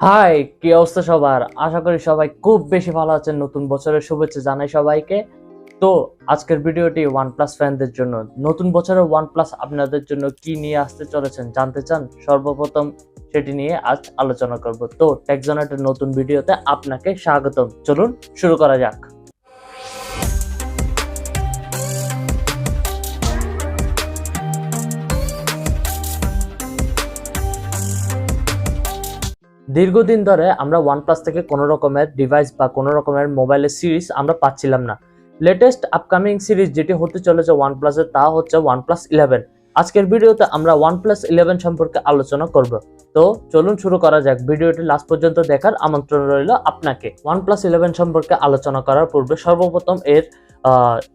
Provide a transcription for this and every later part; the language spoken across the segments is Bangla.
হাই, কি অবস্থা সবার? আশা করি সবাই খুব বেশি ভালো আছেন। নতুন বছরের শুভেচ্ছা জানাই সবাইকে। তো আজকের ভিডিওটি ওয়ানপ্লাস ফ্যানদের জন্য। নতুন বছরে ওয়ানপ্লাস আপনাদের জন্য কি নিয়ে আসতে চলেছেন জানতে চান? সর্বপ্রথম সেটি নিয়ে আজ আলোচনা করব। তো টেকজোনেটের নতুন ভিডিওতে আপনাকে স্বাগতম। চলুন শুরু করা যাক। দীর্ঘদিন ধরে আমরা ওয়ানপ্লাস থেকে কোনো রকমের ডিভাইস বা কোনো রকমের মোবাইলের সিরিজ আমরা পাচ্ছিলাম না। লেটেস্ট আপকামিং সিরিজ যেটি হতে চলেছে ওয়ানপ্লাসের, তা হচ্ছে ওয়ানপ্লাস 11। আজকের ভিডিওতে আমরা ওয়ানপ্লাস 11 সম্পর্কে আলোচনা করব। তো চলুন শুরু করা যাক। ভিডিওটি লাস্ট পর্যন্ত দেখার আমন্ত্রণ রইল আপনাকে। ওয়ানপ্লাস 11 সম্পর্কে আলোচনা করার পূর্বে সর্বপ্রথম এর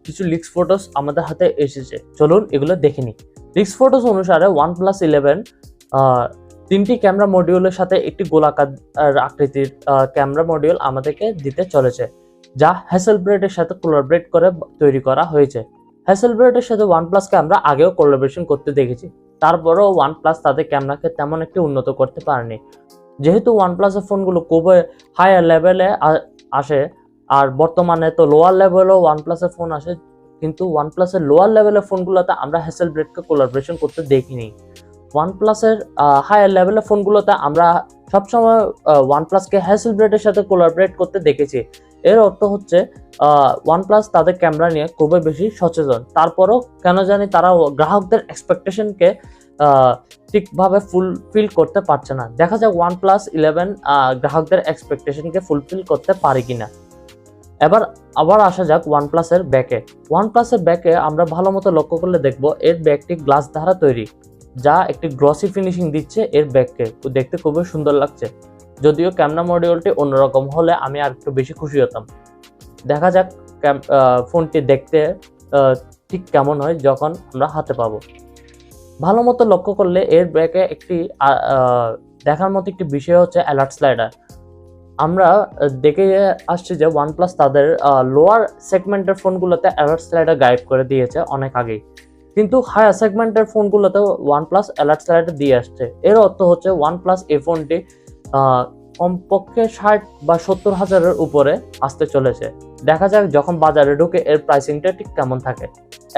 কিছু লিক্স ফটোস আমাদের হাতে এসেছে। চলুন এগুলো দেখে নিই। লিক্স ফটোস অনুসারে ওয়ানপ্লাস 11 তিনটি ক্যামেরা মডিউলের সাথে একটি গোলাকার আকৃতির ক্যামেরা মডিউল আমাদেরকে দিতে চলেছে, যা হ্যাসেলব্লেডের সাথে কোলাবরেট করে তৈরি করা হয়েছে। হ্যাসেলব্লেডের সাথে ওয়ানপ্লাসকে আমরা আগেও কোলাবরেশন করতে দেখেছি, তারপরেও ওয়ানপ্লাস তাদের ক্যামেরাকে তেমন একটি উন্নত করতে পারেনি। যেহেতু ওয়ানপ্লাসের ফোনগুলো খুবই হায়ার লেভেলে আসে, আর বর্তমানে তো লোয়ার লেভেলেও ওয়ানপ্লাসের ফোন আসে, কিন্তু ওয়ানপ্লাসের লোয়ার লেভেলের ফোনগুলোতে আমরা হ্যাসেলব্লেডকে কোলাবরেশন করতে দেখিনি। ওয়ানপ্লাসের হায়ার লেভেলের ফোনগুলোতে আমরা সবসময় ওয়ানপ্লাসকে হ্যাসেলব্লেডের সাথে কোলাবরেট করতে দেখেছি। এর অর্থ হচ্ছে ওয়ানপ্লাস তাদের ক্যামেরা নিয়ে খুবই বেশি সচেতন। তারপরও কেন জানি তারা গ্রাহকদের এক্সপেকটেশনকে ঠিকভাবে ফুলফিল করতে পারছে না। দেখা যাক ওয়ানপ্লাস 11 গ্রাহকদের এক্সপেকটেশনকে ফুলফিল করতে পারে কিনা। আবার আসা যাক ওয়ানপ্লাসের ব্যাকে। ওয়ানপ্লাসের ব্যাকে আমরা ভালো মতো লক্ষ্য করলে দেখব এর ব্যাগটি গ্লাস দ্বারা তৈরি, যা একটি গ্লসি ফিনিশিং দিচ্ছে এর ব্যাগকে। দেখতে খুবই সুন্দর লাগছে। যদিও ক্যামেরা মডিউলটি অন্যরকম হলে আমি আর একটু বেশি খুশি হতাম। দেখা যাক ফোনটি দেখতে ঠিক কেমন হয় যখন আমরা হাতে পাবো। ভালো মতো লক্ষ্য করলে এর ব্যাগে একটি দেখার মতো একটি বিষয় হচ্ছে অ্যালার্ট স্লাইডার। আমরা দেখে আসছি যে ওয়ানপ্লাস তাদের লোয়ার সেগমেন্টের ফোনগুলোতে অ্যালার্ট স্লাইডার গাইড করে দিয়েছে অনেক আগেই, কিন্তু হায়ার সেগমেন্টের ফোনগুলোতে ওয়ানপ্লাস অ্যালার্ট স্লাইডার দিয়ে আসছে। এর অর্থ হচ্ছে ওয়ানপ্লাস এই ফোনটি কমপক্ষে 60 বা 70 হাজারের উপরে আসতে চলেছে। দেখা যাক যখন বাজারে ঢুকে এর প্রাইসিংটা ঠিক কেমন থাকে।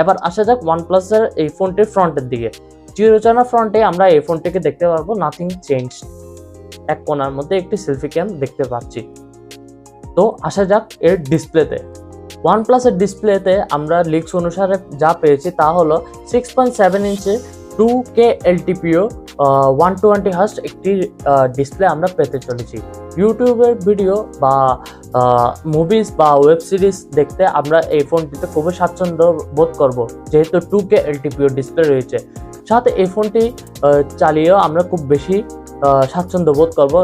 এবার আসা যাক ওয়ানপ্লাসের এই ফোনটির ফ্রন্টের দিকে। চিরচেনা ফ্রন্টে আমরা এই ফোনটিকে দেখতে পারবো নাথিং চেঞ্জ। এক কোণার মধ্যে একটি সেলফি ক্যাম দেখতে পাচ্ছি। তো আসা যাক এর ডিসপ্লেতে। ওয়ানপ্লাসের ডিসপ্লেতে আমরা লিক্স অনুসারে যা পেয়েছি তা হলো 6.7 ইঞ্চের 2K LTPO 120 হার্টজ একটি ডিসপ্লে আমরা পেতে চলেছি। ইউটিউবের ভিডিও বা মুভিজ বা ওয়েব সিরিজ দেখতে আমরা এই ফোনটিতে খুবই স্বাচ্ছন্দ্য বোধ করব, যেহেতু 2K LTPO ডিসপ্লে রয়েছে। সাথে এই ফোনটি চালিয়েও আমরা খুব বেশি স্বাচ্ছন্দ্য বোধ করব।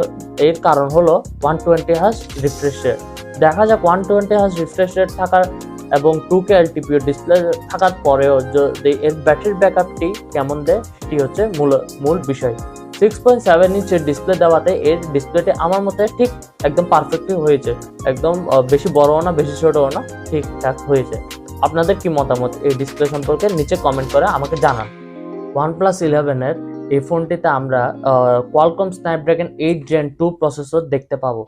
এর কারণ হলো 120 হার্টজ রিফ্রেশ রেট। দেখা যাক 120 হার্টজ রিফ্রেশ রেট থাকার এবং 2K LTPO ডিসপ্লে থাকার পরেও যদি এর ব্যাটারি ব্যাকআপটি কেমন দেয় সেটি হচ্ছে মূল বিষয়। 6.7 ইঞ্চের ডিসপ্লে দেওয়াতে এর ডিসপ্লেটি আমার মতে ঠিক একদম পারফেক্টলি হয়েছে। একদম বেশি বড়ও না, বেশি ছোটও না, ঠিকঠাক হয়েছে। আপনাদের কি মতামত এই ডিসপ্লে সম্পর্কে নিচে কমেন্ট করে আমাকে জানান। OnePlus 11 এর এই ফোনটিতে আমরা কোয়ালকম স্ন্যাপড্রাগন 8 Gen 2 প্রসেসর দেখতে পাবো।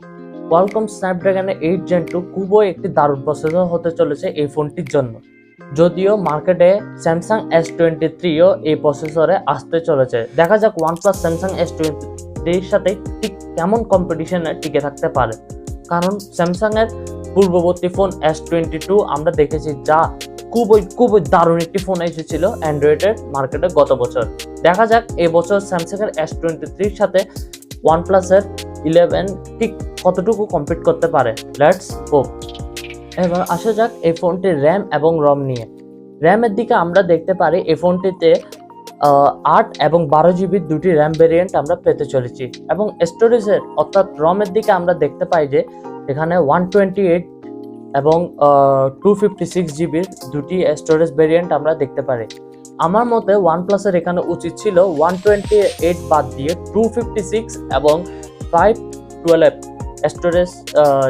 কোয়ালকম স্ন্যাপড্রাগনের 8 Gen 2 খুবই একটি দারুণ প্রসেসর হতে চলেছে এই ফোনটির জন্য। যদিও মার্কেটে স্যামসাং S23ও এই প্রসেসরে আসতে চলেছে। দেখা যাক ওয়ানপ্লাস স্যামসাং S23 সাথে ঠিক কেমন কম্পিটিশনে টিকে থাকতে পারে, কারণ স্যামসাং এর পূর্ববর্তী ফোন S22 আমরা দেখেছি, যা খুবই দারুণ একটি ফোন এসেছিল অ্যান্ড্রয়েডের মার্কেটে গত বছর। দেখা যাক এবছর স্যামসাং এর S23 সাথে ওয়ানপ্লাসের 11 ঠিক কতটুকু কম্পিট করতে পারে। Let's hope. এবার আসা যাক এই ফোনটির র্যাম এবং রম নিয়ে। র্যামের দিকে আমরা দেখতে পারি এই ফোনটিতে 8 এবং 12 জিবির দুটি র্যাম ভেরিয়েন্ট আমরা পেতে চলেছি, এবং স্টোরেজের অর্থাৎ রমের দিকে আমরা দেখতে পাই যে এখানে 128 এবং 256 জিবির দুটি স্টোরেজ ভেরিয়েন্ট আমরা দেখতে পারি। আমার মতে ওয়ানপ্লাসের এখানে উচিত ছিল 128 বাদ দিয়ে 256 এবং 512 স্টোরেজ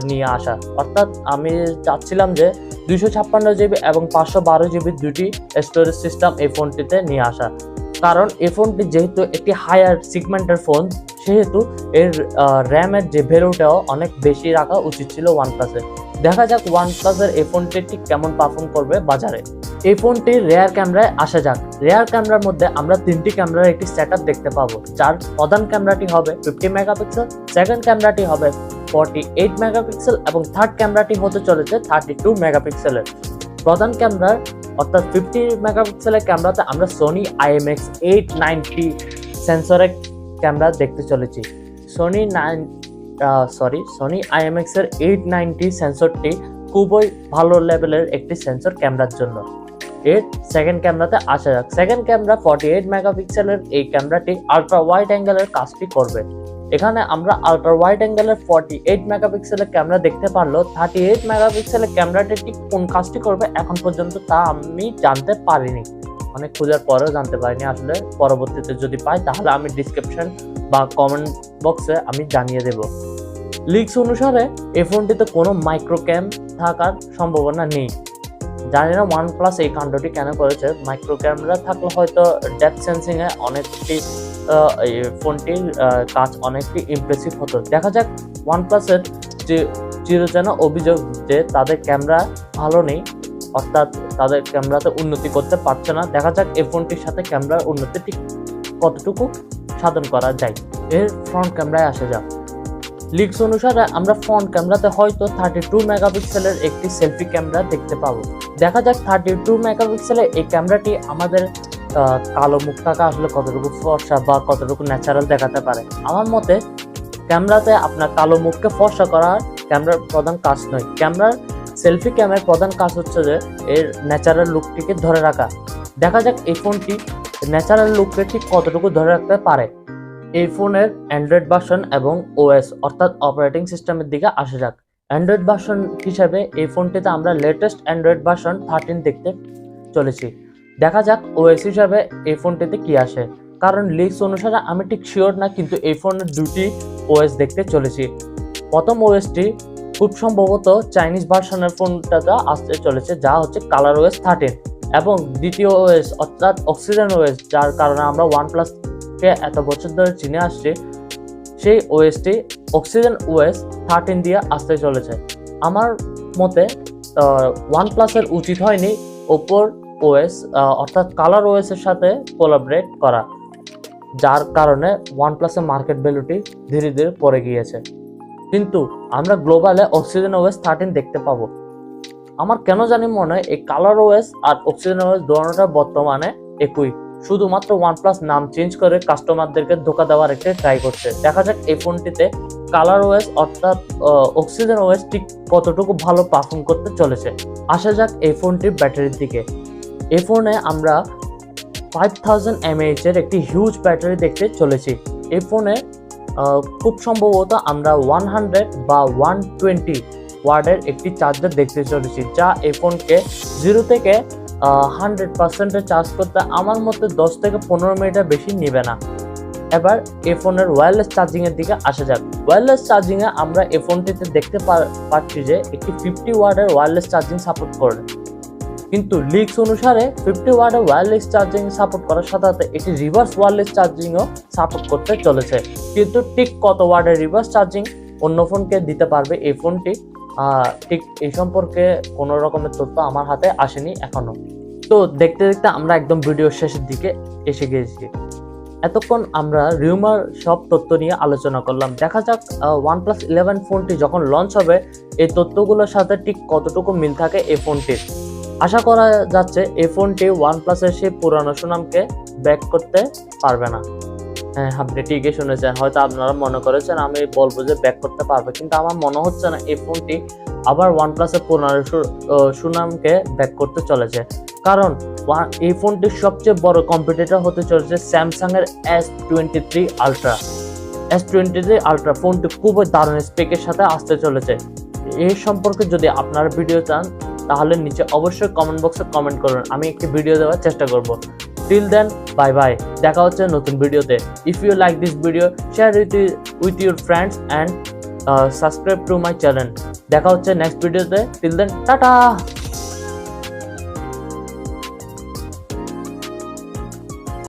নিয়ে আসা। অর্থাৎ আমি চাচ্ছিলাম যে 256 জিবি এবং 512 জিবির দুটি স্টোরেজ সিস্টেম এই ফোনটিতে নিয়ে আসা, কারণ এই ফোনটি যেহেতু একটি হায়ার সেগমেন্টের ফোন, সেহেতু এর র্যামের যে ভ্যালুটাও অনেক বেশি রাখা উচিত ছিল ওয়ানপ্লাসের। দেখা যাক ওয়ানপ্লাসের এই ফোনটি ঠিক কেমন পারফর্ম করবে বাজারে। এই ফোনটির রেয়ার ক্যামেরায় আসা যাক। রেয়ার ক্যামেরার মধ্যে আমরা 3টি ক্যামেরার একটি সেটআপ দেখতে পাবো, যার প্রধান ক্যামেরাটি হবে 50 মেগাপিক্সেল, সেকেন্ড ক্যামেরাটি হবে 48 মেগাপিক্সেল এবং থার্ড ক্যামেরাটি হতে চলেছে 32 মেগাপিক্সেলের। প্রধান ক্যামেরার অর্থাৎ 50 মেগাপিক্সেলের ক্যামেরাতে আমরা সোনি IMX890 সেন্সরের ক্যামেরা দেখতে চলেছি। সোনি IMX এর 890 সেন্সরটি খুবই ভালো লেভেলের একটি সেন্সর ক্যামেরার জন্য। এর সেকেন্ড ক্যামেরাতে আসা যাক। সেকেন্ড ক্যামেরা 48 মেগাপিক্সেলের এই ক্যামেরাটি আলট্রা ওয়াইড অ্যাঙ্গেলের কাজটি করবে। এখানে আমরা আলট্রা ওয়াইড অ্যাঙ্গেলের 48 মেগাপিক্সেলের ক্যামেরা দেখতে পারলেও 38 মেগাপিক্সেলের ক্যামেরাটি ঠিক কোন কাজটি করবে এখন পর্যন্ত তা আমি জানতে পারিনি। অনেক খোঁজার পরেও জানতে পারিনি। আসলে পরবর্তীতে যদি পাই তাহলে আমি ডিসক্রিপশন বা কমেন্ট বক্সে আমি জানিয়ে দেব। লিক্স অনুসারে এই ফোনটিতে কোনো মাইক্রো ক্যাম থাকার সম্ভাবনা নেই। জানি না ওয়ানপ্লাস এই কাণ্ডটি কেন করেছে। মাইক্রো ক্যামেরা থাকলে হয়তো ডেপথ সেন্সিং এ অনেকটি ফোনটির কাজ অনেকটি ইমপ্রেসিভ হতো। দেখা যাক ওয়ানপ্লাসের যে চিরচেনা অভিযোগ যে তাদের ক্যামেরা ভালো নেই, অর্থাৎ তাদের ক্যামেরাতে উন্নতি করতে পারছে না। দেখা যাক এই ফোনটির সাথে ক্যামেরার উন্নতি ঠিক কতটুকু সাধন করা যায়। এর ফ্রন্ট ক্যামেরায় আসা যাক। লিক্স অনুসারে আমরা ফ্রন্ট ক্যামেরাতে হয়তো 32 মেগাপিক্সেলের একটি সেলফি ক্যামেরা দেখতে পাবো। দেখা যাক 32 মেগাপিক্সেলের এই ক্যামেরাটি আমাদের কালো মুখটাকে আসলে কতটুকু ফর্সা বা কতটুকু ন্যাচারাল দেখাতে পারে। আমার মতে ক্যামেরাতে আপনার কালো মুখকে ফর্সা করার ক্যামেরার প্রধান কাজ নয়। ক্যামেরার সেলফি ক্যামেরার প্রধান কাজ হচ্ছে যে এর ন্যাচারাল লুকটিকে ধরে রাখা। দেখা যাক এই ফোনটি ন্যাচারাল লুককে ঠিক কতটুকু ধরে রাখতে পারে। এই ফোনের অ্যান্ড্রয়েড ভার্সন এবং ওএস অর্থাৎ অপারেটিং সিস্টেমের দিকে আসা যাক। অ্যান্ড্রয়েড ভার্সন হিসেবে এই ফোনটিতে আমরা লেটেস্ট অ্যান্ড্রয়েড ভার্সন 13 দেখতে চলেছি। দেখা যাক ওএস হিসাবে এই ফোনটিতে কি আসে, কারণ লিক্স অনুসারে আমি ঠিক শিওর না, কিন্তু এই ফোনের দুটি ওএস দেখতে চলেছি। প্রথম ওএসটি খুব সম্ভবত চাইনিজ ভার্সনের ফোনটাতে আসতে চলেছে, যা হচ্ছে কালার ওএস 13, এবং দ্বিতীয় ওএস অর্থাৎ অক্সিজেন ওএস, যার কারণে আমরা ওয়ানপ্লাস কে এত বছর ধরে চিনে আসছে, সেই ওএসটি অক্সিজেন ওএস 13 দিয়ে আসতে চলেছে। আমার মতে ওয়ানপ্লাসের উচিত হয়নি ওপোর ওএস অর্থাৎ কালার ওএস এর সাথে কোলাবরেট করা, যার কারণে ওয়ানপ্লাসের মার্কেট ভ্যালুটি ধীরে ধীরে পড়ে গিয়েছে। কিন্তু আমরা গ্লোবালে অক্সিজেন ওএস 13 দেখতে পাবো। আমার কেন জানি মনে হয় এই কালার ওএস আর অক্সিজেন ওএস দুটোটা বর্তমানে একই, শুধুমাত্র ওয়ানপ্লাস নাম চেঞ্জ করে কাস্টমারদেরকে ধোকা দেওয়ার একটা ট্রাই করছে। দেখা যাক এই ফোনটিতে কালার ওএস অর্থাৎ অক্সিজেন ওএস ঠিক কতটুকু ভালো পারফর্ম করতে চলেছে। আসা যাক এই ফোনটির ব্যাটারির দিকে। এই ফোনে আমরা 5000 mAh এর একটি হিউজ ব্যাটারি দেখতে চলেছি। এই ফোনে খুব সম্ভবত আমরা 100 বা 120 ওয়াটের একটি চার্জার দেখতে চলেছি, যা এই ফোনকে 0 থেকে 100% চার্জ করতে আমার মতে 10 থেকে 15 মিনিটের বেশি নেবে না। এবার এই ফোনের ওয়্যারলেস চার্জিং এর দিকে আসা যাক। ওয়্যারলেস চার্জিং এ আমরা এই ফোনটিতে দেখতে পাচ্ছি যে একটি 50 ওয়াটের ওয়্যারলেস চার্জিং সাপোর্ট করে, কিন্তু লিক্স অনুসারে 50 ওয়াটের ওয়্যারলেস চার্জিং সাপোর্ট করার সাথে সাথে এটি রিভার্স ওয়্যারলেস চার্জিংও সাপোর্ট করতে চলেছে। কিন্তু ঠিক কত ওয়াটের রিভার্স চার্জিং অন্য ফোনকে দিতে পারবে এই ফোনটি, ঠিক এই সম্পর্কে কোনো রকমের তথ্য আমার হাতে আসেনি এখনো। তো দেখতে দেখতে আমরা একদম ভিডিওর শেষের দিকে এসে গিয়েছি। এতক্ষণ আমরা রিউমার সব তথ্য নিয়ে আলোচনা করলাম। দেখা যাক OnePlus 11 ফোনটি যখন লঞ্চ হবে এই তথ্যগুলোর সাথে ঠিক কতটুকু মিল থাকে এই ফোনটির। আশা করা যাচ্ছে এই ফোনটি ওয়ানপ্লাসের সেই পুরানো সুনামকে ব্যাক করতে পারবে না। হ্যাঁ, আপনি ঠিকই শুনেছেন। হয়তো আপনারা মনে করেছেন আমি বলবো যে ব্যাক করতে পারবে, কিন্তু আমার মনে হচ্ছে না এই ফোনটি আবার ওয়ানপ্লাসের পুরানো সুনামকে ব্যাক করতে চলেছে। কারণ এই ফোনটির সবচেয়ে বড় কম্পিটিটর হতে চলেছে স্যামসাং এর S23 আলট্রা। S23 আলট্রা ফোনটি খুবই দারুণ স্পেকের সাথে আসতে চলেছে। এই সম্পর্কে যদি আপনারা ভিডিও চান তাহলে নিচে অবশ্যই কমেন্ট বক্সে কমেন্ট করুন, আমি একটি ভিডিও দেওয়ার চেষ্টা করব। টিল দেন, বাই বাই, দেখা হচ্ছে নতুন ভিডিওতে। If you like this video, share with your friends and subscribe to my channel. দেখা হচ্ছে নেক্সট ভিডিওতে। Till then, tata.